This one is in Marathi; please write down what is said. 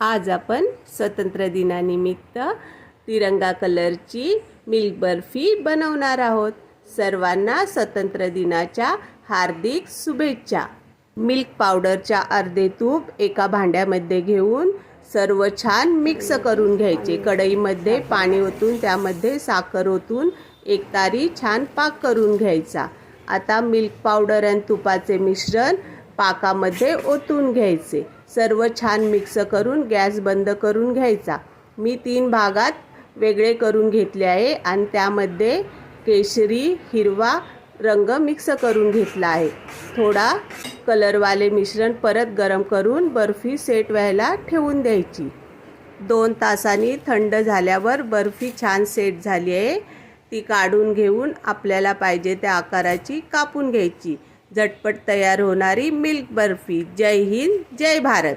आज आपण स्वतंत्र दिनानिमित्त तिरंगा कलरची मिल्क बर्फी बनवणार आहोत। सर्वांना स्वतंत्र दिनाच्या हार्दिक शुभेच्छा। मिल्क पावडरच्या अर्धे तूप एका भांड्यामध्ये घेऊन सर्व छान मिक्स करून घ्यायचे। कढईमध्ये पाणी ओतून त्यामध्ये साखर ओतून एक तारी छान पाक करून घ्यायचा। आता मिल्क पावडर आणि तुपाचे मिश्रण पाकामध्ये ओतून घ्यायचे। सर्व छान मिक्स करून गॅस बंद करून घ्यायचा। मी 3 भागात वेगळे करून घेतले आहे आणि त्यामध्ये केशरी हिरवा रंग मिक्स करून घेतला आहे। थोडा कलरवाले मिश्रण परत गरम करून बर्फी सेट व्हायला ठेवून द्यायची। 2 तासांनी थंड झाल्यावर बर्फी छान सेट झाली आहे। ती काढून घेऊन आपल्याला पाहिजे त्या आकाराची कापून घ्यायची। झटपट तयार होणारी मिल्क बर्फी। जय हिंद, जय भारत।